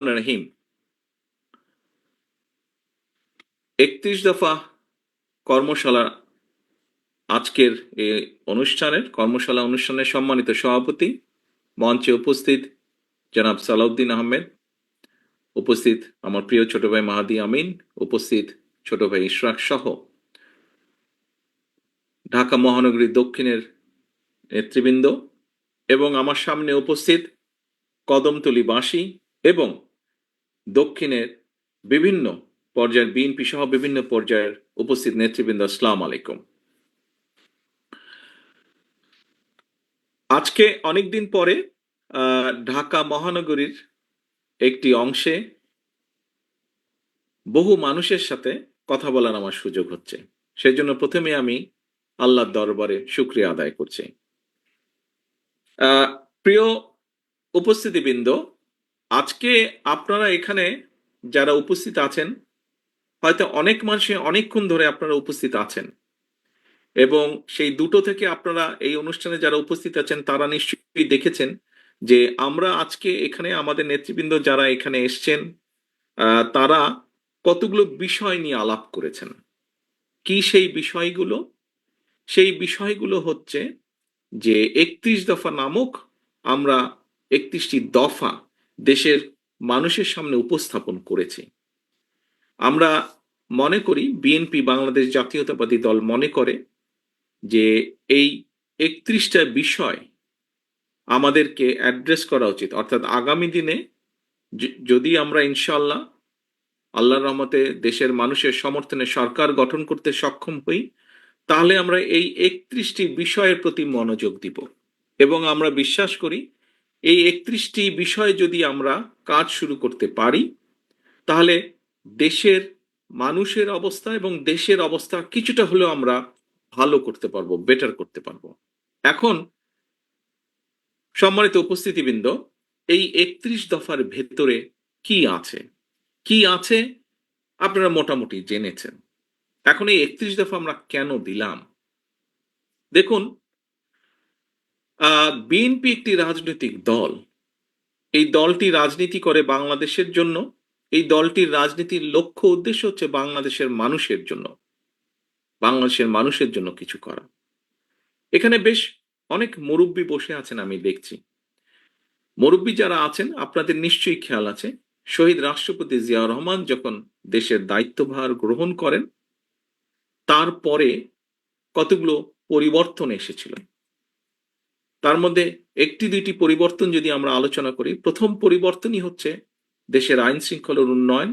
রহিম 31 দফা কর্মশালা আজকের এই কর্মশালা অনুষ্ঠানের সম্মানিত সভাপতি, মঞ্চে উপস্থিত জনাব সালাউদ্দিন আহমেদ, উপস্থিত আমার প্রিয় ছোট ভাই মাহাদি আমিন, উপস্থিত ছোট ভাই ইশরাক সহ ঢাকা মহানগরী দক্ষিণের নেতৃবৃন্দ এবং আমার সামনে উপস্থিত কদমতলীবাসী এবং দক্ষিণের বিভিন্ন পর্যায়ের বিএনপি সহ বিভিন্ন পর্যায়ের উপস্থিত নেতৃবৃন্দ, আসসালামু আলাইকুম। আজকে অনেকদিন পরে ঢাকা মহানগরীর একটি অংশে বহু মানুষের সাথে কথা বলার আমার সুযোগ হচ্ছে। সেজন্য প্রথমে আমি আল্লাহর দরবারে শুকরিয়া আদায় করছি। প্রিয় উপস্থিতিবৃন্দ, আজকে আপনারা এখানে যারা উপস্থিত আছেন, হয়তো অনেক মানুষে অনেকক্ষণ ধরে আপনারা উপস্থিত আছেন এবং সেই দুটো থেকে আপনারা এই অনুষ্ঠানে যারা উপস্থিত আছেন তারা নিশ্চয়ই দেখেছেন যে আমরা আজকে এখানে আমাদের নেতৃবৃন্দ যারা এখানে এসছেন তারা কতগুলো বিষয় নিয়ে আলাপ করেছেন। কি সেই বিষয়গুলো? সেই বিষয়গুলো হচ্ছে যে 31 দফা নামক আমরা 31টি দফা দেশের মানুষের সামনে উপস্থাপন করেছি। আমরা মনে করি, বিএনপি বাংলাদেশ জাতীয়তাবাদী দল মনে করে যে এই 31টা বিষয় আমাদেরকে অ্যাড্রেস করা উচিত, অর্থাৎ আগামী দিনে যদি আমরা ইনশাআল্লাহ আল্লাহর রহমতে দেশের মানুষের সমর্থনে সরকার গঠন করতে সক্ষম হই, তাহলে আমরা এই 31টি বিষয়ের প্রতি মনোযোগ দিব এবং আমরা বিশ্বাস করি এই 31টি বিষয়ে যদি আমরা কাজ শুরু করতে পারি তাহলে দেশের মানুষের অবস্থা এবং দেশের অবস্থা কিছুটা হলেও আমরা ভালো করতে পারবো, বেটার করতে পারবো। এখন সম্মানিত উপস্থিতিবৃন্দ, এই 31 দফার ভেতরে কি আছে আপনারা মোটামুটি জেনেছেন। এখন এই 31 দফা আমরা কেন দিলাম? দেখুন, বিএনপি একটি রাজনৈতিক দল। এই দলটি রাজনীতি করে বাংলাদেশের জন্য। এই দলটির রাজনীতির লক্ষ্য উদ্দেশ্য হচ্ছে বাংলাদেশের মানুষের জন্য কিছু করা। এখানে বেশ অনেক মুরব্বী বসে আছেন, আমি দেখছি। মুরব্বী যারা আছেন আপনাদের নিশ্চয়ই খেয়াল আছে, শহীদ রাষ্ট্রপতি জিয়াউর রহমান যখন দেশের দায়িত্বভার গ্রহণ করেন তারপরে কতগুলো পরিবর্তন এসেছিল। তার মধ্যে একটি দুইটি পরিবর্তন যদি আমরা আলোচনা করি, প্রথম পরিবর্তনই হচ্ছে দেশের আইন শৃঙ্খলার উন্নয়ন।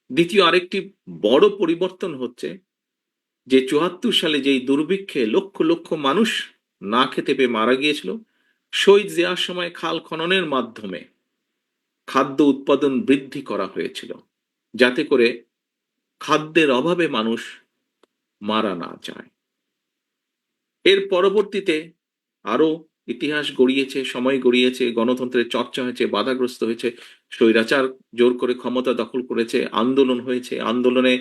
দ্বিতীয় আরেকটি বড় পরিবর্তন হচ্ছে যে ৭৪ সালে যেই দুর্ভিক্ষে লক্ষ লক্ষ মানুষ না খেতে পেয়ে মারা গিয়েছিল, শহীদ জিয়ার সময় খাল খননের মাধ্যমে খাদ্য উৎপাদন বৃদ্ধি করা হয়েছিল, যাতে করে খাদ্যের অভাবে মানুষ মারা না যায়। এর পরবর্তীতে আরো ইতিহাস গড়িয়েছে, সময় গড়িয়েছে, গণতন্ত্রের চর্চা হয়েছে, বাধাগ্রস্ত হয়েছে, স্বৈরাচার জোর করে ক্ষমতা দখল করেছে, আন্দোলন হয়েছে, আন্দোলনে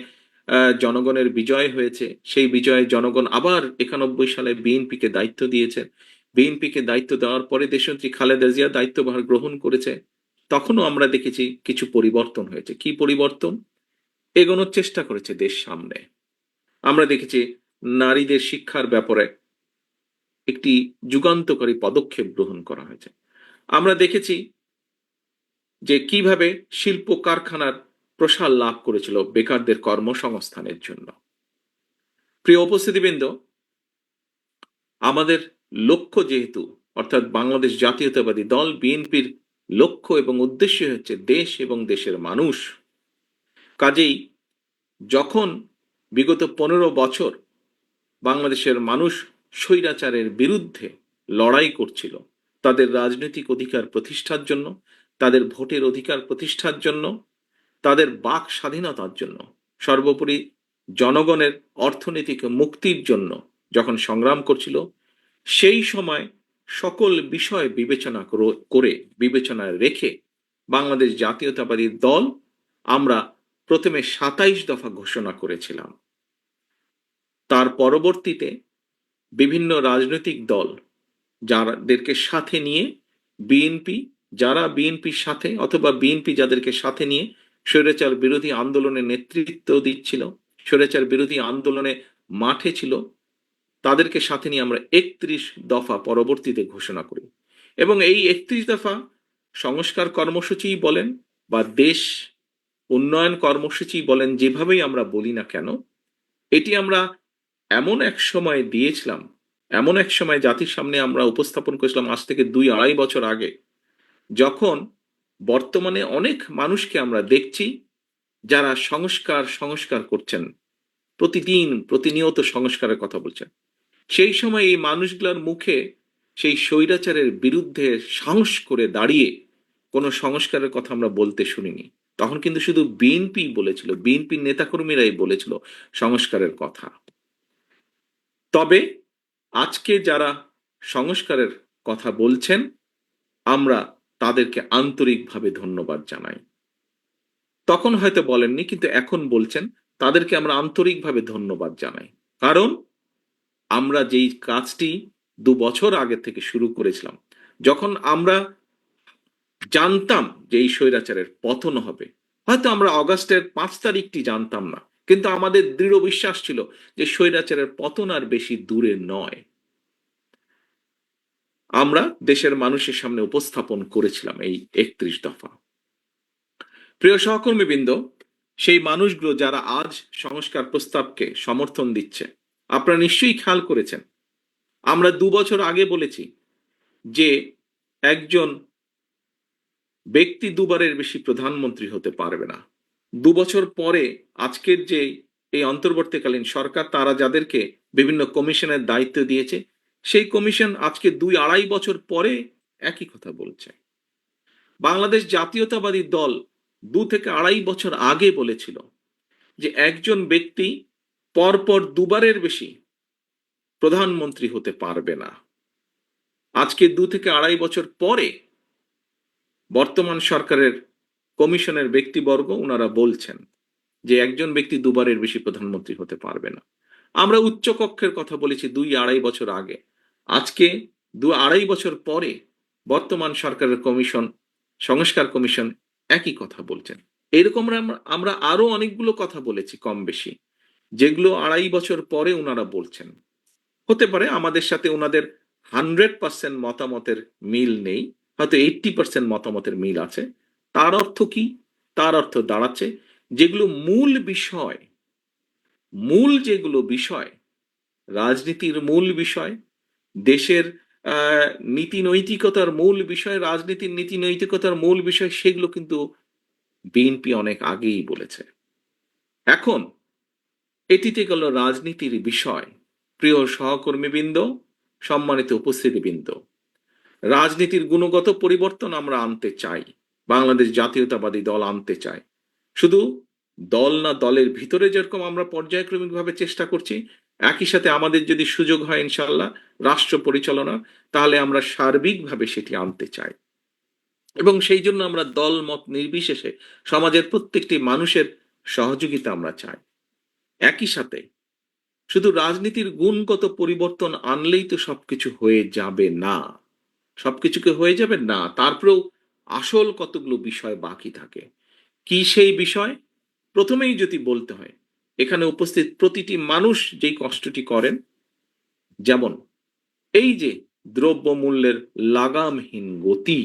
জনগণের বিজয় হয়েছে। সেই বিজয়ে জনগণ আবার 91 সালে বিএনপিকে দায়িত্ব দিয়েছে। বিএনপিকে দায়িত্ব দেওয়ার পরে দেশনেত্রী খালেদা জিয়া দায়িত্বভার গ্রহণ করেছে। তখনও আমরা দেখেছি কিছু পরিবর্তন হয়েছে। কি পরিবর্তন? এগোনোর চেষ্টা করেছে দেশ সামনে। আমরা দেখেছি নারীদের শিক্ষার ব্যাপারে একটি যুগান্তকারী পদক্ষেপ গ্রহণ করা হয়েছে। আমরা দেখেছি যে কিভাবে শিল্প কারখানার প্রসার লাভ করেছিল বেকারদের কর্মসংস্থানের জন্য। প্রিয় উপস্থিতিবৃন্দ, আমাদের লক্ষ্য যেহেতু, অর্থাৎ বাংলাদেশ জাতীয়তাবাদী দল বিএনপির লক্ষ্য এবং উদ্দেশ্য হচ্ছে দেশ এবং দেশের মানুষ, কাজেই যখন বিগত 15 বছর বাংলাদেশের মানুষ স্বৈরাচারের বিরুদ্ধে লড়াই করছিল, তাদের রাজনৈতিক অধিকার প্রতিষ্ঠার জন্য, তাদের ভোটের অধিকার প্রতিষ্ঠার জন্য, তাদের বাক স্বাধীনতার জন্য, সর্বোপরি জনগণের অর্থনৈতিক মুক্তির জন্য যখন সংগ্রাম করছিল, সেই সময় সকল বিষয় বিবেচনায় রেখে বাংলাদেশ জাতীয়তাবাদী দল আমরা প্রথমে 27 দফা ঘোষণা করেছিলাম। তার পরবর্তীতে বিভিন্ন রাজনৈতিক দল যাদেরকে সাথে নিয়ে বিএনপি যারা বিএনপির সাথে অথবা বিএনপি যাদেরকে সাথে নিয়ে স্বৈরাচার বিরোধী আন্দোলনে নেতৃত্ব দিচ্ছিল, স্বৈরাচার বিরোধী আন্দোলনে মাঠে ছিল, তাদেরকে সাথে নিয়ে আমরা ৩১ দফা পরবর্তীতে ঘোষণা করি। এবং এই ৩১ দফা সংস্কার কর্মসূচি বলেন বা দেশ উন্নয়ন কর্মসূচি বলেন, যেভাবেই আমরা বলি না কেন, এটি আমরা এমন এক সময় দিয়েছিলাম, এমন এক সময় জাতির সামনে আমরা উপস্থাপন করেছিলাম আজ থেকে ২-২.৫ বছর আগে, যখন বর্তমানে অনেক মানুষকে আমরা দেখছি যারা সংস্কার সংস্কার করছেন, প্রতিদিন প্রতিনিয়ত সংস্কারের কথা বলছেন। সেই সময় এই মানুষগুলোর মুখে সেই স্বৈরাচারের বিরুদ্ধে সাহস করে দাঁড়িয়ে কোনো সংস্কারের কথা আমরা বলতে শুনিনি। তখন কিন্তু শুধু বিএনপি বলেছিল, বিএনপির নেতাকর্মীরাই বলেছিল সংস্কারের কথা। তবে আজকে যারা সংস্কারের কথা বলছেন, আমরা তাদেরকে আন্তরিকভাবে ধন্যবাদ জানাই। তখন হয়তো বলেননি, কিন্তু এখন বলছেন, তাদেরকে আমরা আন্তরিকভাবে ধন্যবাদ জানাই। কারণ আমরা যেই কাজটি ২ বছর আগে থেকে শুরু করেছিলাম, যখন আমরা জানতাম যে এই স্বৈরাচারের পতন হবে, হয়তো আমরা অগাস্টের ৫ তারিখটি জানতাম না, কিন্তু আমাদের দৃঢ় বিশ্বাস ছিল যে স্বৈরাচারের পতন আর বেশি দূরে নয়। আমরা দেশের মানুষের সামনে উপস্থাপন করেছিলাম এই ৩১ দফা। প্রিয় সহকর্মীবৃন্দ, সেই মানুষগুলো যারা আজ সংস্কার প্রস্তাবকে সমর্থন দিচ্ছে, আপনারা নিশ্চয়ই খেয়াল করেছেন, আমরা ২ বছর আগে বলেছি যে একজন ব্যক্তি দুবারের বেশি প্রধানমন্ত্রী হতে পারবে না। ২ বছর পরে আজকের যে এই অন্তর্বর্তীকালীন সরকার, তারা যাদেরকে বিভিন্ন কমিশনের দায়িত্ব দিয়েছে, সেই কমিশন আজকে ২-২.৫ বছর পরে একই কথা বলছে। বাংলাদেশ জাতীয়তাবাদী দল ২ থেকে ২.৫ বছর আগে বলেছিল যে একজন ব্যক্তি পরপর দুবারের বেশি প্রধানমন্ত্রী হতে পারবে না। আজকে ২ থেকে ২.৫ বছর পরে বর্তমান সরকারের কমিশনের ব্যক্তিবর্গ ওনারা বলছেন যে একজন ব্যক্তি দুবারের বেশি প্রধানমন্ত্রী হতে পারবে না। আমরা উচ্চকক্ষের কথা বলেছি ২-২.৫ বছর আগে। আজকে ২-২.৫ বছর পরে বর্তমান সরকারের কমিশন, সংস্কার কমিশন একই কথা বলছেন। এরকম আমরা আরো অনেকগুলো কথা বলেছি কম বেশি, যেগুলো ২.৫ বছর পরে ওনারা বলছেন। হতে পারে আমাদের সাথে ওনাদের 100% মতামতের মিল নেই, হয়তো 80% মতামতের মিল আছে। তার অর্থ কি? তার অর্থ দাঁড়াচ্ছে, যেগুলো মূল বিষয়, মূল যেগুলো বিষয়, রাজনীতির মূল বিষয়, দেশের নীতি নৈতিকতার মূল বিষয়, রাজনীতির নীতি নৈতিকতার মূল বিষয়, সেগুলো কিন্তু বিএনপি অনেক আগেই বলেছে। এখন এটিতে গেল রাজনীতির বিষয়। প্রিয় সহকর্মীবৃন্দ, সম্মানিত উপস্থিতিবৃন্দ, রাজনীতির গুণগত পরিবর্তন আমরা আনতে চাই, বাংলাদেশ জাতীয়তাবাদী দল আনতে চায়। শুধু দল না, দলের ভিতরে যেরকম আমরা পর্যায়ক্রমিকভাবে চেষ্টা করছি, একই সাথে আমাদের যদি সুযোগ হয় ইনশাল্লাহ রাষ্ট্র পরিচালনা, তাহলে আমরা সার্বিকভাবে সেটি আনতে চাই। এবং সেই জন্য আমরা দল মত নির্বিশেষে সমাজের প্রত্যেকটি মানুষের সহযোগিতা আমরা চাই। একই সাথে শুধু রাজনীতির গুণগত পরিবর্তন আনলেই তো সবকিছু হয়ে যাবে না, সবকিছুকে হয়ে যাবে না, তারপরেও আসল কতগুলো বিষয় বাকি থাকে। কি সেই বিষয়? প্রথমেই যদি বলতে হয়, এখানে উপস্থিত প্রতিটি মানুষ যেই কষ্টটি করেন, যেমন এই যে দ্রব্যমূল্যের লাগামহীন গতি,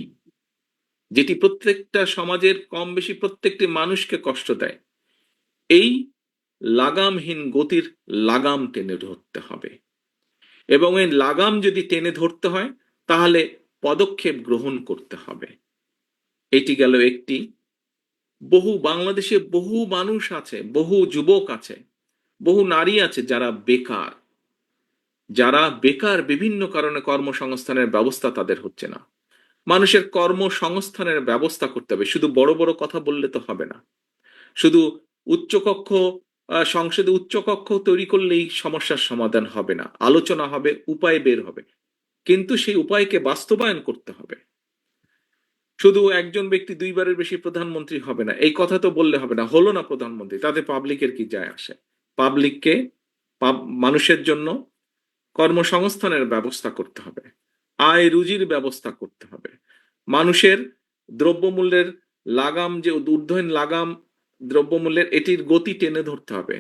যেটি প্রত্যেকটা সমাজের কম বেশি প্রত্যেকটি মানুষকে কষ্ট দেয়, এই লাগামহীন গতির লাগাম টেনে ধরতে হবে। এবং এই লাগাম যদি টেনে ধরতে হয়, তাহলে পদক্ষেপ গ্রহণ করতে হবে। এটি গেল একটি। বাংলাদেশে বহু মানুষ আছে, বহু যুবক আছে, বহু নারী আছে যারা বেকার, যারা বেকার, বিভিন্ন কারণে কর্মসংস্থানের ব্যবস্থা তাদের হচ্ছে না। মানুষের কর্মসংস্থানের ব্যবস্থা করতে হবে, শুধু বড় বড় কথা বললে তো হবে না। শুধু উচ্চকক্ষ, সংসদে উচ্চকক্ষ তৈরি করলেই সমস্যার সমাধান হবে না। আলোচনা হবে, উপায় বের হবে, কিন্তু সেই উপায়কে বাস্তবায়ন করতে হবে। শুধু একজন ব্যক্তি ২ বারের বেশি প্রধানমন্ত্রী হবে না, এই কথা তো বললে হবে না। হলো না প্রধানমন্ত্রী, তাতে পাবলিকের কি যায় আসে? পাবলিককে, মানুষের জন্য কর্মসংস্থানের ব্যবস্থা করতে হবে, আয় রুজির ব্যবস্থা করতে হবে, মানুষের দ্রব্যমূল্যের লাগাম যে ঊর্ধ্বয়ন লাগাম দ্রব্যমূল্যের, এটির গতি টেনে ধরতে হবে।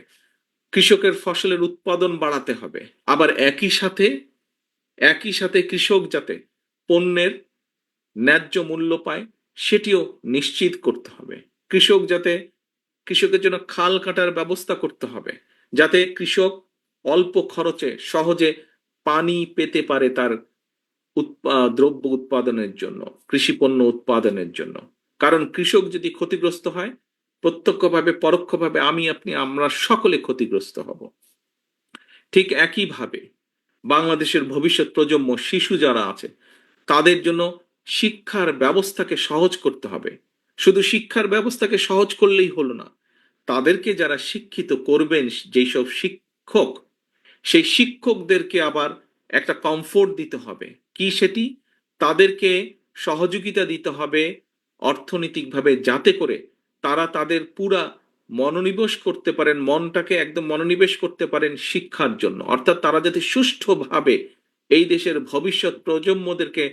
কৃষকের ফসলের উৎপাদন বাড়াতে হবে। আবার একই সাথে কৃষক যাতে পণ্যের ন্যায্য মূল্য পায় সেটিও নিশ্চিত করতে হবে। কৃষকের জন্য খাল কাটার ব্যবস্থা করতে হবে, যাতে কৃষক অল্প খরচে সহজে পানি পেতে পারে তার দ্রব্য উৎপাদনের জন্য, কৃষি পণ্য উৎপাদনের জন্য। কারণ কৃষক যদি ক্ষতিগ্রস্ত হয়, প্রত্যক্ষভাবে পরোক্ষভাবে আমি আপনি আমরা সকলে ক্ষতিগ্রস্ত হব। ঠিক একইভাবে বাংলাদেশের ভবিষ্যৎ প্রজন্ম, শিশু যারা আছে, তাদের জন্য শিক্ষার ব্যবস্থাকে সহজ করতে হবে। শুধু শিক্ষার ব্যবস্থাকে সহজ করলেই হলো না, তাদেরকে যারা শিক্ষিত করবেন, যেই সব শিক্ষক, সেই শিক্ষকদেরকে আবার একটা কমফোর্ট দিতে হবে। কি সেটি? তাদেরকে সহযোগিতা দিতে হবে অর্থনৈতিকভাবে, যাতে করে তারা তাদের পুরা মনোনিবেশ করতে পারেন, মনটাকে একদম মনোনিবেশ করতে পারেন শিক্ষার জন্য। অর্থাৎ তারা যাতে সুষ্ঠুভাবে এই দেশের ভবিষ্যৎ প্রজন্মদেরকে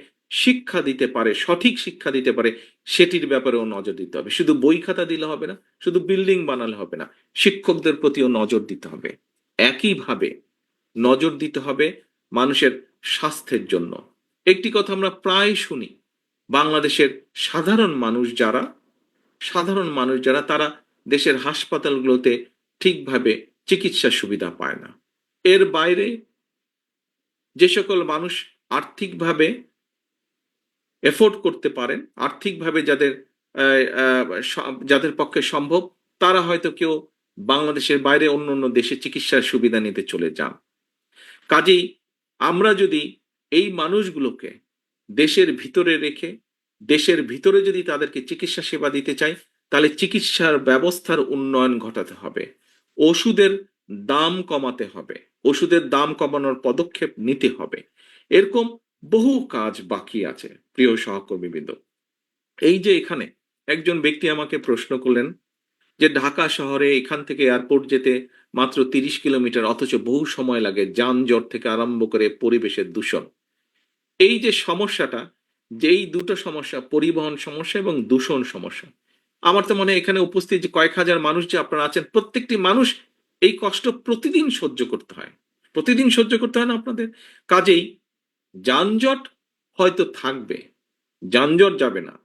শিক্ষা দিতে পারে, সঠিক শিক্ষা দিতে পারে, সেটির ব্যাপারেও নজর দিতে হবে। শুধু বই খাতা দিলে হবে না, শুধু বিল্ডিং বানালে হবে না, শিক্ষকদের প্রতিও নজর দিতে হবে। একইভাবে নজর দিতে হবে মানুষের স্বাস্থ্যের জন্য। একটি কথা আমরা প্রায় শুনি, বাংলাদেশের সাধারণ মানুষ যারা তারা দেশের হাসপাতালগুলোতে ঠিকভাবে চিকিৎসা সুবিধা পায় না। এর বাইরে যে সকল মানুষ আর্থিকভাবে এফোর্ড করতে পারেন, আর্থিকভাবে যাদের পক্ষে সম্ভব, তারা হয়তো কেউ বাংলাদেশের বাইরে অন্য অন্য দেশে চিকিৎসার সুবিধা নিতে চলে যান। কাজেই আমরা যদি এই মানুষগুলোকে দেশের ভিতরে রেখে, দেশের ভিতরে যদি তাদেরকে চিকিৎসা সেবা দিতে চাই, তাহলে চিকিৎসার ব্যবস্থার উন্নয়ন ঘটাতে হবে, ওষুধের দাম কমাতে হবে, ওষুধের দাম কমানোর পদক্ষেপ নিতে হবে। এরকম বহু কাজ বাকি আছে। প্রিয় সহকর্মীবৃন্দ, এই যে এখানে একজন ব্যক্তি আমাকে প্রশ্ন করলেন যে ঢাকা শহরে এখান থেকে এয়ারপোর্ট যেতে মাত্র 30 কিলোমিটার, অথচ বহু সময় লাগে, যানজট থেকে আরম্ভ করে পরিবেশের দূষণ। এই যে সমস্যাটা, যেই দুটো সমস্যা, পরিবহন সমস্যা এবং দূষণ সমস্যা, আমার তো মনে হয় এখানে উপস্থিত যে কয়েক হাজার মানুষ যে আপনারা আছেন, প্রত্যেকটি মানুষ এই কষ্ট প্রতিদিন সহ্য করতে হয়। প্রতিদিন সহ্য করতে হয় না আপনাদের? কাজেই যানজট হয়তো থাকবে, যানজট যাবে না।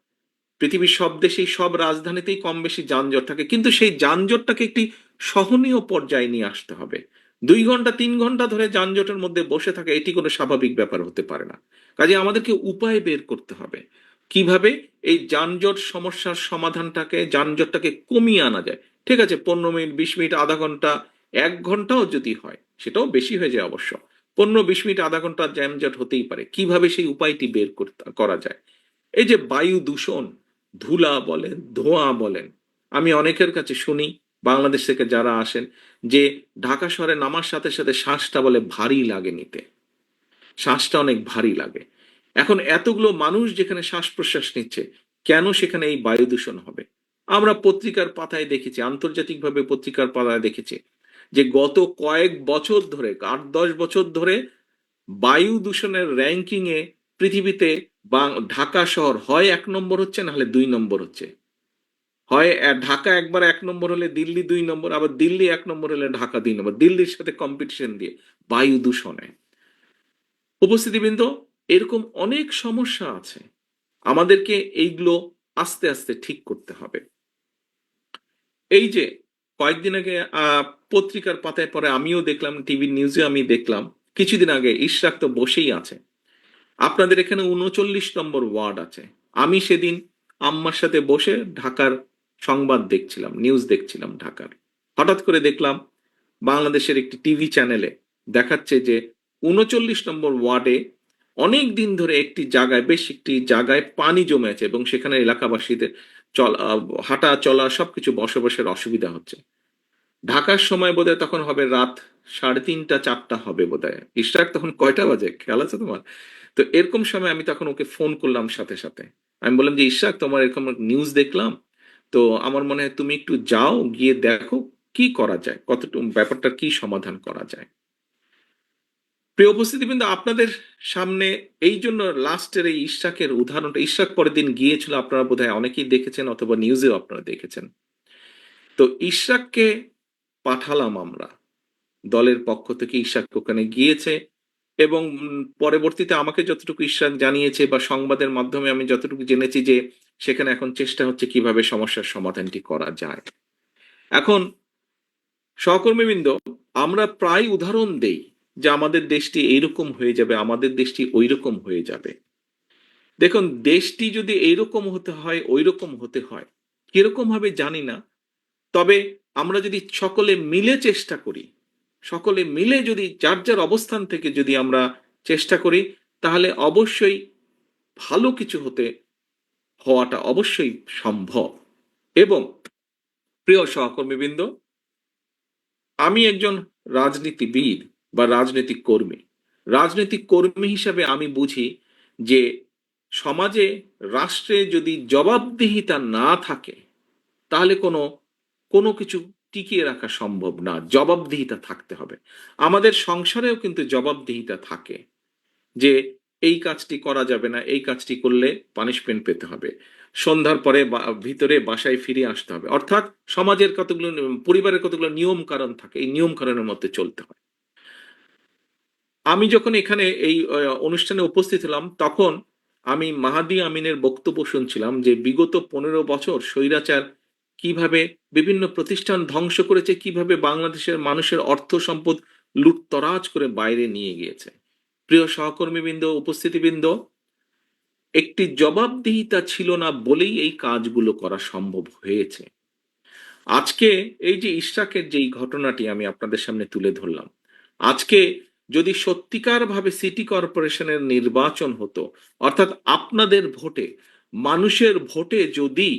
পৃথিবীর সব দেশেই, সব রাজধানীতেই কম বেশি যানজট থাকে, কিন্তু সেই যানজটটাকে একটি সহনীয় পর্যায়ে নিয়ে আসতে হবে। 2 ঘন্টা 3 ঘন্টা ধরে যানজটের মধ্যে বসে থাকে, এটি কোনো স্বাভাবিক ব্যাপার হতে পারে না। কাজে আমাদেরকে উপায় বের করতে হবে কিভাবে এই যানজট সমস্যার সমাধানটাকে, যানজটটাকে কমিয়ে আনা যায়। ঠিক আছে, 15 মিনিট, 20 মিনিট, আধা ঘন্টা, 1 ঘন্টাও যদি হয়, সেটাও বেশি হয়ে যায় অবশ্য। 15-20 মিনিট, আধা ঘন্টা যানজট হতেই পারে। কিভাবে সেই উপায়টি বের করা যায়? এই যে বায়ু দূষণ, ধুলা বলেন, ধোঁয়া বলেন, আমি অনেকের কাছে শুনি, বাংলাদেশ থেকে যারা আসেন, যে ঢাকা শহরে নামার সাথে সাথে শ্বাসটা বলে ভারী লাগে নিতে, শ্বাসটা অনেক ভারী লাগে। এখন এতগুলো মানুষ যেখানে শ্বাস প্রশ্বাস নিচ্ছে, কেন সেখানে এই বায়ু দূষণ হবে? আমরা পত্রিকার পাতায় দেখেছি, আন্তর্জাতিকভাবে পত্রিকার পাতায় দেখেছি যে গত কয়েক বছর ধরে, 8-10 বছর ধরে বায়ু দূষণের র্যাঙ্কিং এ পৃথিবীতে ঢাকা শহর হয় 1 নম্বর হচ্ছে, না হলে 2 নম্বর হচ্ছে। হয় ঢাকা একবার 1 নম্বর হলে দিল্লি 2 নম্বর, আবার দিল্লি 1 নম্বর হলে ঢাকা 2 নম্বর, দিল্লির সাথে কম্পিটিশন দিয়ে বায়ু দূষণে। উপস্থিতিবৃন্দ, এরকম অনেক সমস্যা আছে, আমাদেরকে এইগুলো আস্তে আস্তে ঠিক করতে হবে। এই যে কয়েকদিন আগে পত্রিকার পাতায় পরে আমিও দেখলাম, টিভি নিউজে আমি দেখলাম, কিছুদিন আগে ইশরাক তো বসেই আছে, আপনাদের এখানে 39 নম্বর ওয়ার্ড আছে। আমি সেদিন আম্মার সাথে বসে ঢাকার সংবাদ দেখছিলাম, নিউজ দেখছিলাম ঢাকার। হঠাৎ করে দেখলাম বাংলাদেশের একটি টিভি চ্যানেলে দেখাচ্ছে যে 39 নম্বর ওয়ার্ডে অনেক দিন ধরে একটি জায়গায় পানি জমে আছে, এবং সেখানে এলাকাবাসীদের হাঁটা চলা সবকিছু বসবাসের অসুবিধা হচ্ছে। ঢাকার সময় বোধহয় তখন হবে রাত 3:30-4টা হবে বোধহয়। ইশরাক তখন কয়টা বাজে খেয়াল আছে তোমার? তো এরকম সময় আমি তখন ওকে ফোন করলাম সাথে সাথে। আমি বললাম যে ইশরাক, তোমার এরকম নিউজ দেখলাম, তো আমার মনে হয় তুমি একটু যাও, গিয়ে দেখো কি করা যায়, কতটুকু ব্যাপারটা কি সমাধান করা যায়। প্রিয় উপস্থিতি, কিন্তু আপনাদের সামনে এই জন্য লাস্টের এই ইশরাকের উদাহরণটা, ইশরাক পরের দিন গিয়েছিল, আপনারা বোধহয় অনেকেই দেখেছেন অথবা নিউজেও আপনারা দেখেছেন। তো ইশরাককে পাঠালাম আমরা, দলের পক্ষ থেকে ইশরাক ওখানে গিয়েছে, এবং পরবর্তীতে আমাকে যতটুকু ইশরাক জানিয়েছে বা সংবাদের মাধ্যমে আমি যতটুকু জেনেছি যে সেখানে এখন চেষ্টা হচ্ছে কিভাবে সমস্যার সমাধানটি করা যায়। এখন সহকর্মীবৃন্দ, আমরা প্রায় উদাহরণ দেই যে আমাদের দেশটি এইরকম হয়ে যাবে, আমাদের দেশটি ওইরকম হয়ে যাবে। দেখুন, দেশটি যদি এইরকম হতে হয়, ওইরকম হতে হয়, কিরকম হবে জানি না। তবে আমরা যদি সকলে মিলে চেষ্টা করি, সকলে মিলে যদি যার যার অবস্থান থেকে যদি আমরা চেষ্টা করি, তাহলে অবশ্যই ভালো কিছু হওয়াটা অবশ্যই সম্ভব। এবং প্রিয় সহকর্মীবৃন্দ, আমি একজন রাজনীতিবিদ বা রাজনৈতিক কর্মী। রাজনৈতিক কর্মী হিসাবে আমি বুঝি যে সমাজে, রাষ্ট্রে যদি জবাবদিহিতা না থাকে, তাহলে কোনো কোনো কিছু টিকিয়ে রাখা সম্ভব না। জবাবদিহিতা থাকতে হবে। আমাদের সংসারেও কিন্তু জবাবদিহিতা থাকে যে এই কাজটি করা যাবে না, এই কাজটি করলে পানিশমেন্ট পেতে হবে, সন্ধ্যার পরে ভিতরে বাসায় ফিরে আসতে হবে। অর্থাৎ সমাজের কতগুলো পরিবারের কতগুলো নিয়ম কারণ থাকে, এই নিয়ম কারণের মধ্যে চলতে হয়। আমি যখন এখানে এই অনুষ্ঠানে উপস্থিত হলাম, তখন আমি মাহাদি আমিনের বক্তব্য শুনছিলাম যে বিগত 15 বছর স্বৈরাচার কিভাবে বিভিন্ন প্রতিষ্ঠান ধ্বংস করেছে, কিভাবে বাংলাদেশের মানুষের অর্থ সম্পদ লুটতরাজ করে বাইরে নিয়ে গিয়েছে। প্রিয় সহকর্মীবৃন্দ, উপস্থিতিবৃন্দ, একটি জবাবদিহিতা ছিল না বলেই এই কাজগুলো করা সম্ভব হয়েছে। আজকে এই যে ইশরাকের যেই ঘটনাটি আমি আপনাদের সামনে তুলে ধরলাম, আজকে যদি সত্যিকার ভাবে সিটি কর্পোরেশনের নির্বাচন হতো, অর্থাৎ আপনাদের ভোটে, মানুষের ভোটে যদি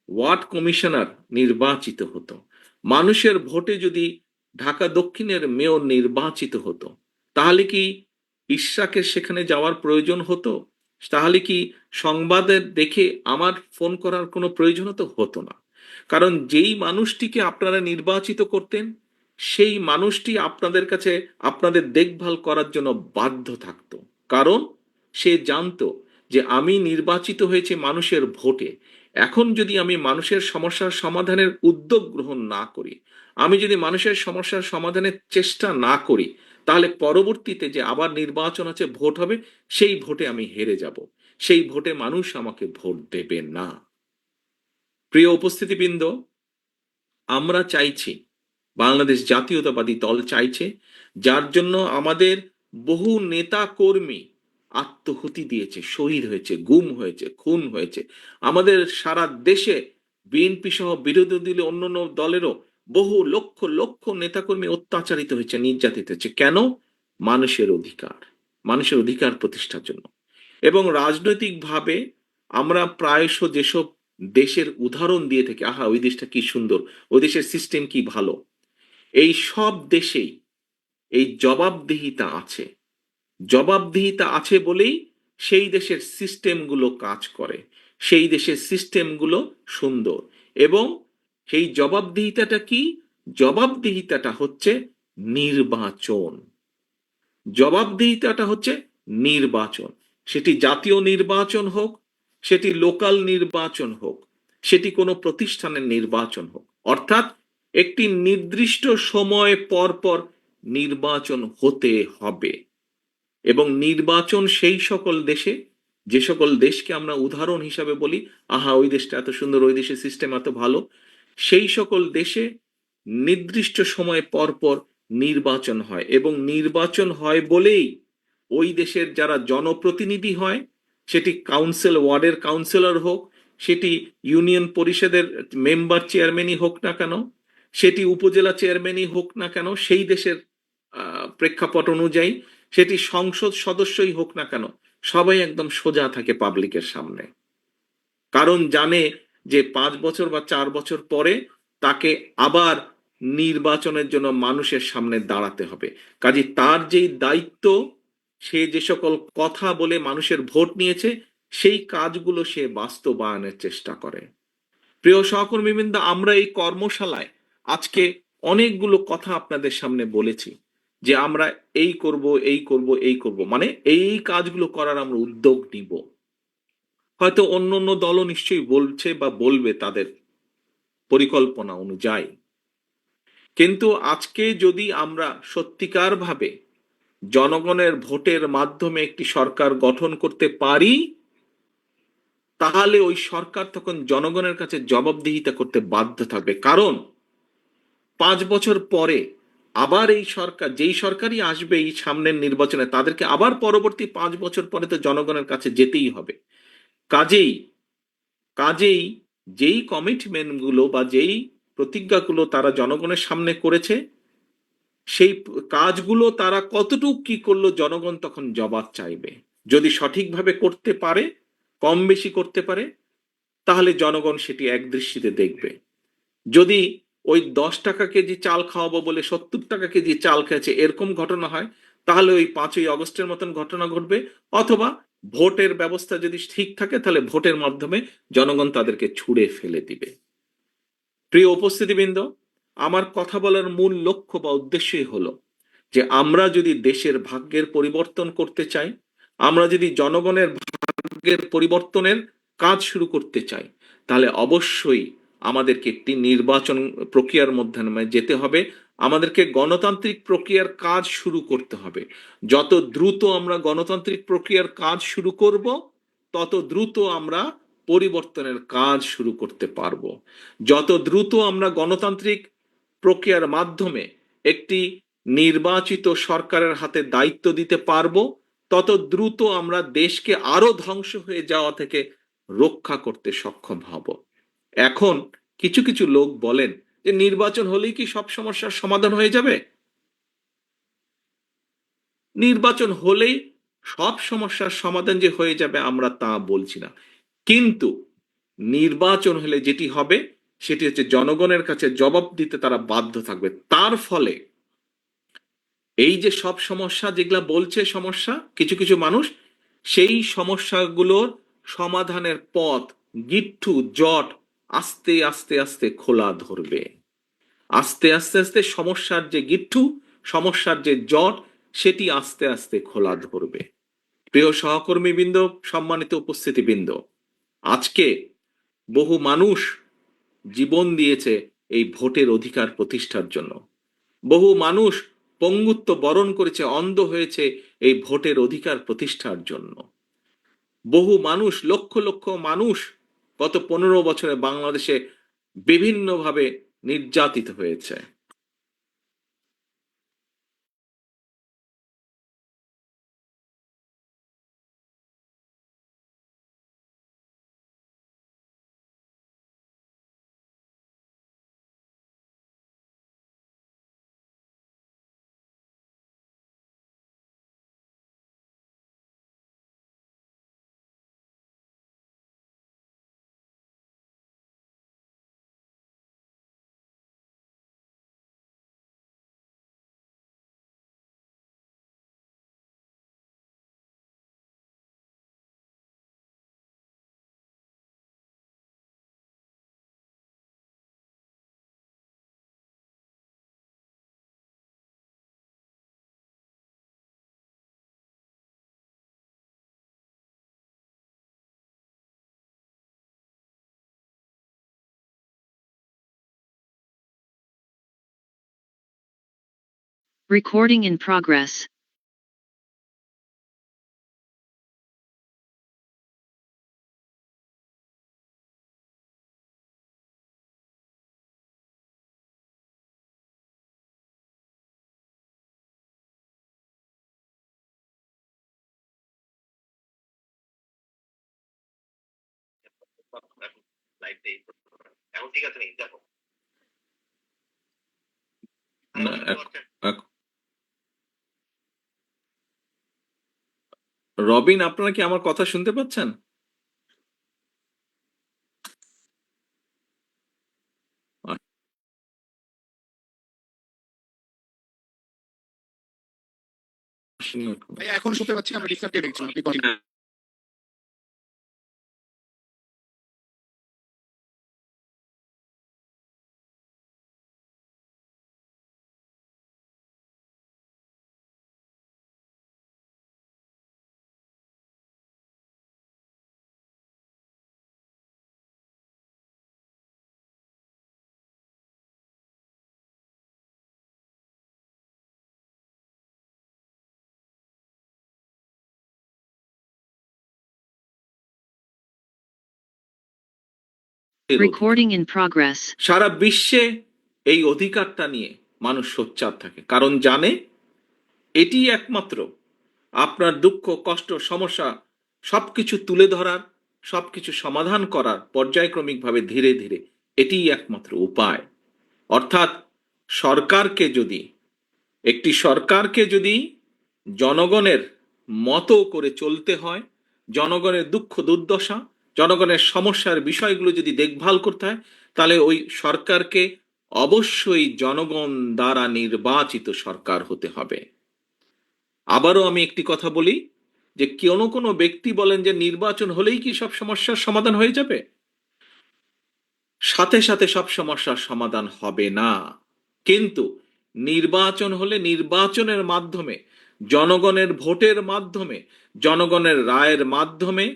ওয়ার্ড কমিশনার নির্বাচিত হতো, মানুষের ভোটে যদি ঢাকা দক্ষিণের মেয়র নির্বাচিত হতো, তাহলে কি ইশরাকের সেখানে যাওয়ার প্রয়োজন হতো? তাহলে কি সংবাদের দেখে আমার ফোন করার কোনো প্রয়োজন হতো না। কারণ যেই মানুষটিকে আপনারা নির্বাচিত করতেন, সেই মানুষটি আপনাদের কাছে আপনাদের দেখভাল করার জন্য বাধ্য থাকতো। কারণ সে জানতো যে আমি নির্বাচিত হয়েছে মানুষের ভোটে। এখন যদি আমি মানুষের সমস্যার সমাধানের উদ্যোগ গ্রহণ না করি, আমি যদি মানুষের সমস্যার সমাধানের চেষ্টা না করি, তাহলে পরবর্তীতে যে আবার নির্বাচন আছে, ভোট হবে, সেই ভোটে আমি হেরে যাব। সেই ভোটে মানুষ আমাকে ভোট দেবে না। প্রিয় উপস্থিতিবৃন্দ, আমরা চাইছি, বাংলাদেশ জাতীয়তাবাদী দল চাইছে, যার জন্য আমাদের বহু নেতা কর্মী আত্মহুতি দিয়েছে, শহীদ হয়েছে, গুম হয়েছে, খুন হয়েছে। আমাদের সারা দেশে বিএনপি সহ বিরোধী দলীয় অন্যান্য দলেরও বহু লক্ষ লক্ষ নেতাকর্মী অত্যাচারিত হয়েছে, নির্যাতিত হয়েছে। কেন? মানুষের অধিকার, মানুষের অধিকার প্রতিষ্ঠার জন্য। এবং রাজনৈতিকভাবে আমরা প্রায়শ যেসব দেশের উদাহরণ দিয়ে থাকি, আহা ওই দেশটা কি সুন্দর, ওই দেশের সিস্টেম কি ভালো, এই সব দেশেই এই জবাবদিহিতা আছে। জবাবদিহিতা আছে বলেই সেই দেশের সিস্টেমগুলো কাজ করে, সেই দেশের সিস্টেমগুলো সুন্দর। এবং সেই জবাবদিহিতাটা কি? জবাবদিহিতাটা হচ্ছে নির্বাচন। জবাবদিহিতাটা হচ্ছে নির্বাচন। সেটি জাতীয় নির্বাচন হোক, সেটি লোকাল নির্বাচন হোক, সেটি কোনো প্রতিষ্ঠানের নির্বাচন হোক। অর্থাৎ একটি নির্দিষ্ট সময় পর পর নির্বাচন হতে হবে। এবং নির্বাচন সেই সকল দেশে, যে সকল দেশকে আমরা উদাহরণ হিসাবে বলি, আহা ওই দেশটা এত সুন্দর, ওই দেশের সিস্টেম এত ভালো, সেই সকল দেশে নির্দিষ্ট সময় পর পর নির্বাচন হয়। এবং নির্বাচন হয় বলেই ওই দেশের যারা জনপ্রতিনিধি হয়, সেটি কাউন্সিল, ওয়ার্ডের কাউন্সিলর হোক, সেটি ইউনিয়ন পরিষদের মেম্বার চেয়ারম্যানই হোক না কেন, সেটি উপজেলা চেয়ারম্যানই হোক না কেন, সেই দেশের প্রেক্ষাপট অনুযায়ী, সেটি সংসদ সদস্যই হোক না কেন, সবাই একদম সোজা থাকে পাবলিকের সামনে। কারণ জানে যে 5 বছর বা 4 বছর পরে তাকে আবার নির্বাচনের জন্য মানুষের সামনে দাঁড়াতে হবে। কাজে তার যেই দায়িত্ব, সে যে সকল কথা বলে মানুষের ভোট নিয়েছে, সেই কাজগুলো সে বাস্তবায়নের চেষ্টা করে। প্রিয় সহকর্মীবৃন্দ, আমরা এই কর্মশালায় আজকে অনেকগুলো কথা আপনাদের সামনে বলেছি। যে আমরা এই করব, এই করব, এই করব, মানে এই কাজগুলো করার আমরা উদ্যোগ নিব। হয়তো অন্য অন্য দলও নিশ্চয়ই বলছে বা বলবে তাদের পরিকল্পনা অনুযায়ী। কিন্তু আজকে যদি আমরা সত্যিকার ভাবে জনগণের ভোটের মাধ্যমে একটি সরকার গঠন করতে পারি, তাহলে ওই সরকার তখন জনগণের কাছে জবাবদিহিতা করতে বাধ্য থাকবে। কারণ 5 বছর পরে আবার এই সরকার, যেই সরকারই আসবে এই সামনের নির্বাচনে, তাদেরকে আবার পরবর্তী 5 বছর পরে তো জনগণের কাছে যেতেই হবে। কাজেই কাজেই যেই কমিটমেন্ট গুলো বা যেই প্রতিজ্ঞাগুলো তারা জনগণের সামনে করেছে, সেই কাজগুলো তারা কতটুকু কি করলো জনগণ তখন জবাব চাইবে। যদি সঠিকভাবে করতে পারে, কম বেশি করতে পারে, তাহলে জনগণ সেটি একদৃষ্টিতে দেখবে। যদি ওই 10 টাকা কেজি চাল খাওয়াবো বলে 70 টাকা কেজি চাল খেয়েছে এরকম ঘটনা হয়, তাহলে ওই 5ই আগস্টের মতন ঘটনা ঘটবে। অথবা ভোটের ব্যবস্থা যদি ঠিক থাকে, তাহলে ভোটের মাধ্যমে জনগণ তাদেরকে ছুঁড়ে ফেলে দিবে। প্রিয় উপস্থিতিবৃন্দ, আমার কথা বলার মূল লক্ষ্য বা উদ্দেশ্যই হলো যে আমরা যদি দেশের ভাগ্যের পরিবর্তন করতে চাই, আমরা যদি জনগণের ভাগ্যের পরিবর্তনের কাজ শুরু করতে চাই, তাহলে অবশ্যই আমাদেরকে একটি নির্বাচন প্রক্রিয়ার মধ্যে যেতে হবে। আমাদেরকে গণতান্ত্রিক প্রক্রিয়ার কাজ শুরু করতে হবে। যত দ্রুত আমরা গণতান্ত্রিক প্রক্রিয়ার কাজ শুরু করব, তত দ্রুত আমরা পরিবর্তনের কাজ শুরু করতে পারবো। যত দ্রুত আমরা গণতান্ত্রিক প্রক্রিয়ার মাধ্যমে একটি নির্বাচিত সরকারের হাতে দায়িত্ব দিতে পারবো, তত দ্রুত আমরা দেশকে আরো ধ্বংস হয়ে যাওয়া থেকে রক্ষা করতে সক্ষম হব। এখন কিছু কিছু লোক বলেন যে নির্বাচন হলেই কি সব সমস্যার সমাধান হয়ে যাবে? নির্বাচন হলেই সব সমস্যার সমাধান যে হয়ে যাবে আমরা তা বলছি না। কিন্তু নির্বাচন হলে যেটি হবে সেটি হচ্ছে জনগণের কাছে জবাব দিতে তারা বাধ্য থাকবে। তার ফলে এই যে সব সমস্যা যেগুলা বলছে সমস্যা কিছু কিছু মানুষ, সেই সমস্যাগুলোর সমাধানের পথ, গিট্টু জট আস্তে আস্তে আস্তে খোলা ধরবে। আস্তে আস্তে আস্তে সমস্যার যে গিট্টু, সমস্যার যে জট, সেটি আস্তে আস্তে খোলা ধরবে। প্রিয় সহকর্মীবৃন্দ, সম্মানিত উপস্থিতিবৃন্দ, আজকে বহু মানুষ জীবন দিয়েছে এই ভোটের অধিকার প্রতিষ্ঠার জন্য। বহু মানুষ পঙ্গুত্ব বরণ করেছে, অন্ধ হয়েছে এই ভোটের অধিকার প্রতিষ্ঠার জন্য। বহু মানুষ, লক্ষ লক্ষ মানুষ গত 15 বছরে বাংলাদেশে বিভিন্নভাবে নির্যাতিত হয়েছে। Recording in progress. এখন ঠিক আছে, দেখো না, রবিন, আপনারা কি আমার কথা শুনতে পাচ্ছেন? এখন শুনতে পাচ্ছি, আমরা ডিসকানেক্টেড দেখছি, আপনি কন্টিনিউ। Recording in progress. সারা বিশ্বে এই অধিকারটা নিয়ে মানুষ সোচ্চার থাকে, কারণ জানে এটি একমাত্র আপনার দুঃখ, কষ্ট, সমস্যা সবকিছু তুলে ধরার, সবকিছু সমাধান করার পর্যায়ক্রমিকভাবে ধীরে ধীরে এটিই একমাত্র উপায়। অর্থাৎ একটি সরকারকে যদি জনগণের মতো করে চলতে হয়, জনগণের দুঃখ দুর্দশা, জনগণের সমস্যার বিষয়গুলো যদি দেখভাল করতে হয়, তাহলে ওই সরকারকে অবশ্যই জনগণ দ্বারা নির্বাচিত সরকার হতে হবে। আবারও আমি একটি কথা বলি, যে কোনো ব্যক্তি বলেন যে নির্বাচন হলেই কি সব সমস্যার সমাধান হয়ে যাবে? সাথে সাথে সব সমস্যার সমাধান হবে না, কিন্তু নির্বাচন হলে নির্বাচনের মাধ্যমে, জনগণের ভোটের মাধ্যমে, জনগণের রায়ের মাধ্যমে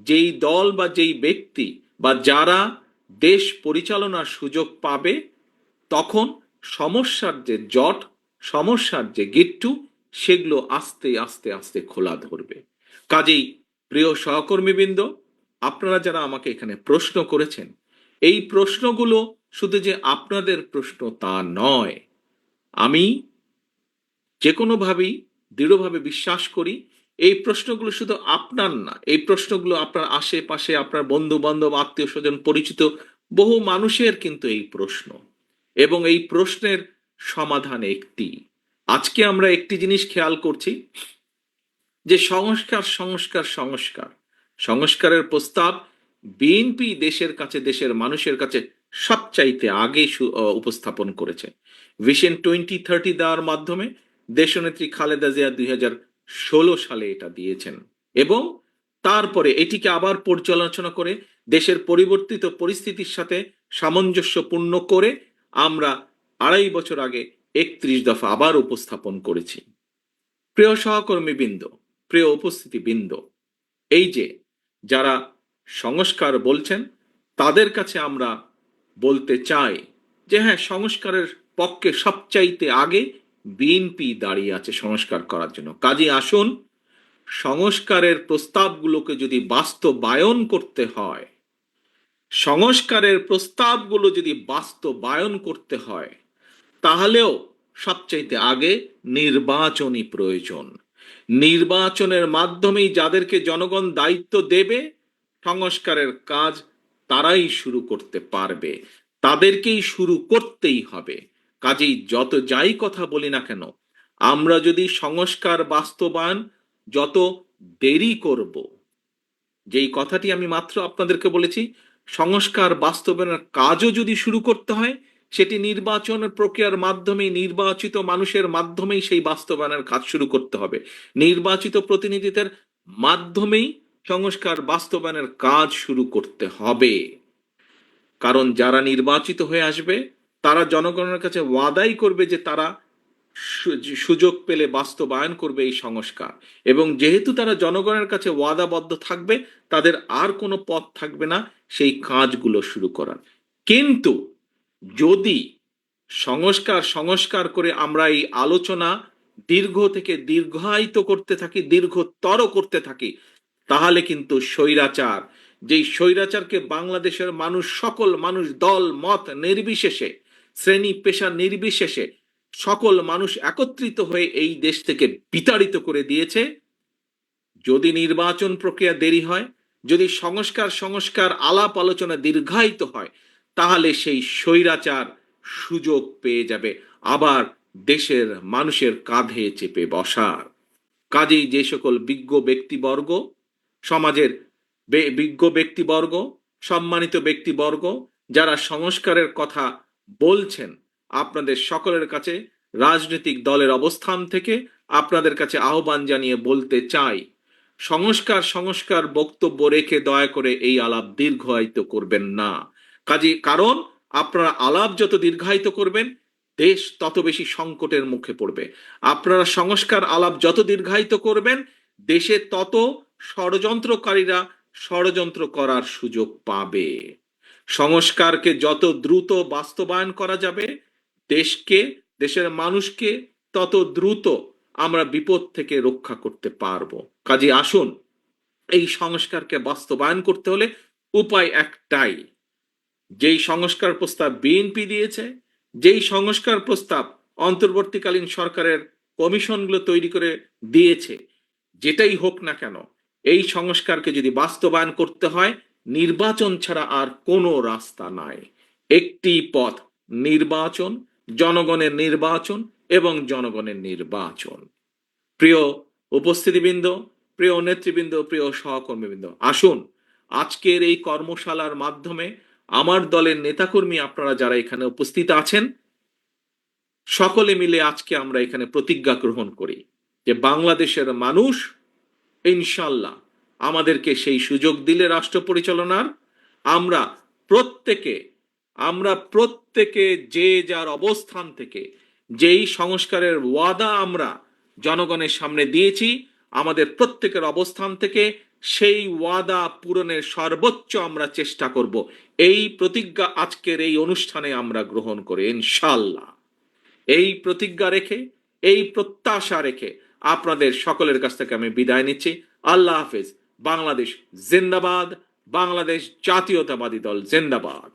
যেই দল বা যেই ব্যক্তি বা যারা দেশ পরিচালনার সুযোগ পাবে, তখন সমস্যার যে জট, সমস্যার যে গিট্টু, সেগুলো আস্তে আস্তে আস্তে খোলা ধরবে। কাজেই প্রিয় সহকর্মীবৃন্দ, আপনারা যারা আমাকে এখানে প্রশ্ন করেছেন, এই প্রশ্নগুলো শুধু যে আপনাদের প্রশ্ন তা নয়। আমি যে কোনোভাবেই দৃঢ়ভাবে বিশ্বাস করি এই প্রশ্নগুলো শুধু আপনার না, এই প্রশ্নগুলো আপনার আশেপাশে, আপনার বন্ধু বান্ধব, আত্মীয় স্বজন, পরিচিত বহু মানুষের কিন্তু এই প্রশ্ন, এবং এই প্রশ্নের সমাধান একটি। আজকে আমরা একটি জিনিস খেয়াল করছি, যে সংস্কার সংস্কার সংস্কার সংস্কারের প্রস্তাব বিএনপি দেশের কাছে, দেশের মানুষের কাছে সবচাইতে আগে উপস্থাপন করেছে। ভিশন 2030 দেওয়ার মাধ্যমে দেশনেত্রী খালেদা জিয়া 2016 সালে এটা দিয়েছেন, এবং তারপরে এটিকে আবার পর্যালোচনা করে দেশের পরিবর্তিত পরিস্থিতির সাথে সামঞ্জস্যপূর্ণ করে আমরা 2.5 বছর আগে 31 দফা আবার উপস্থাপন করেছি। প্রিয় সহকর্মীবৃন্দ, প্রিয় উপস্থিতিবৃন্দ, এই যে যারা সংস্কার বলছেন, তাদের কাছে আমরা বলতে চাই যে হ্যাঁ, সংস্কারের পক্ষে সবচাইতে আগে বিএনপি দাঁড়িয়ে আছে সংস্কার করার জন্য। কাজে আসুন, সংস্কারের প্রস্তাবগুলোকে যদি বাস্তবায়ন করতে হয়, সংস্কারের প্রস্তাবগুলো যদি বাস্তবায়ন করতে হয়, তাহলেও সবচাইতে আগে নির্বাচনই প্রয়োজন। নির্বাচনের মাধ্যমেই যাদেরকে জনগণ দায়িত্ব দেবে, সংস্কারের কাজ তারাই শুরু করতে পারবে, তাদেরকেই শুরু করতেই হবে। কাজেই যত যাই কথা বলি না কেন, আমরা যদি সংস্কার বাস্তবায়ন যত দেরি করব, যেই কথাটি আমি মাত্র আপনাদেরকে বলেছি, সংস্কার বাস্তবায়নের কাজও যদি শুরু করতে হয়, সেটি নির্বাচনের প্রক্রিয়ার মাধ্যমে, নির্বাচিত মানুষের মাধ্যমেই সেই বাস্তবায়নের কাজ শুরু করতে হবে। নির্বাচিত প্রতিনিধিদের মাধ্যমেই সংস্কার বাস্তবায়নের কাজ শুরু করতে হবে। কারণ যারা নির্বাচিত হয়ে আসবে, তারা জনগণের কাছে ওয়াদাই করবে যে তারা সুযোগ পেলে বাস্তবায়ন করবে এই সংস্কার, এবং যেহেতু তারা জনগণের কাছে ওয়াদাবদ্ধ থাকবে, তাদের আর কোনো পথ থাকবে না সেই কাজগুলো শুরু করার। কিন্তু যদি সংস্কার সংস্কার করে আমরা এই আলোচনা দীর্ঘ থেকে দীর্ঘায়িত করতে থাকি, দীর্ঘতর করতে থাকি, তাহলে কিন্তু স্বৈরাচার, যেই স্বৈরাচারকে বাংলাদেশের মানুষ, সকল মানুষ, দল মত নির্বিশেষে, শ্রেণী পেশা নির্বিশেষে সকল মানুষ একত্রিত হয়ে এই দেশ থেকে বিতাড়িত করে দিয়েছে, যদি নির্বাচন প্রক্রিয়া দেরি হয়, যদি সংস্কার আলাপ আলোচনা দীর্ঘায়িত হয়, তাহলে সেই স্বৈরাচার সুযোগ পেয়ে যাবে আবার দেশের মানুষের কাঁধে চেপে বসার। কাজেই যে সকল বিজ্ঞ ব্যক্তিবর্গ, সমাজের বিজ্ঞ ব্যক্তিবর্গ, সম্মানিত ব্যক্তিবর্গ যারা সংস্কারের কথা বলছেন, আপনাদের সকলের কাছে রাজনৈতিক দলের অবস্থান থেকে আপনাদের কাছে আহ্বান জানিয়ে বলতে চাই, সংস্কার বক্তব্য রেখে দয়া করে এই আলাপ দীর্ঘায়িত করবেন না। কারণ আপনারা আলাপ যত দীর্ঘায়িত করবেন, দেশ তত বেশি সংকটের মুখে পড়বে। আপনারা সংস্কার আলাপ যত দীর্ঘায়িত করবেন, দেশে তত ষড়যন্ত্রকারীরা ষড়যন্ত্র করার সুযোগ পাবে। সংস্কারকে যত দ্রুত বাস্তবায়ন করা যাবে, দেশকে, দেশের মানুষকে তত দ্রুত আমরা বিপদ থেকে রক্ষা করতে পারবো। কাজে আসুন, এই সংস্কারকে বাস্তবায়ন করতে হলে উপায় একটাই, যেই সংস্কার প্রস্তাব বিএনপি দিয়েছে, যেই সংস্কার প্রস্তাব অন্তর্বর্তীকালীন সরকারের কমিশনগুলো তৈরি করে দিয়েছে, যেটাই হোক না কেন, এই সংস্কারকে যদি বাস্তবায়ন করতে হয়, নির্বাচন ছাড়া আর কোনো রাস্তা নাই। একটি পথ, নির্বাচন, জনগণের নির্বাচন এবং জনগণের নির্বাচন। প্রিয় উপস্থিতিবৃন্দ, প্রিয় নেতৃবৃন্দ, প্রিয় সহকর্মীবৃন্দ, আসুন আজকের এই কর্মশালার মাধ্যমে আমার দলের নেতাকর্মী আপনারা যারা এখানে উপস্থিত আছেন, সকলে মিলে আজকে আমরা এখানে প্রতিজ্ঞা গ্রহণ করি যে বাংলাদেশের মানুষ ইনশাল্লাহ আমাদেরকে সেই সুযোগ দিলে রাষ্ট্র পরিচালনার, আমরা প্রত্যেকে আমরা প্রত্যেকে যে যার অবস্থান থেকে যেই সংস্কারের ওয়াদা আমরা জনগণের সামনে দিয়েছি, আমাদের প্রত্যেকের অবস্থান থেকে সেই ওয়াদা পূরণের সর্বোচ্চ আমরা চেষ্টা করব। এই প্রতিজ্ঞা আজকের এই অনুষ্ঠানে আমরা গ্রহণ করি ইনশাল্লাহ। এই প্রতিজ্ঞা রেখে, এই প্রত্যাশা রেখে আপনাদের সকলের কাছ থেকে আমি বিদায় নিচ্ছি। আল্লাহ হাফেজ। বাংলাদেশ জিন্দাবাদ। বাংলাদেশ জাতীয়তাবাদী দল জিন্দাবাদ।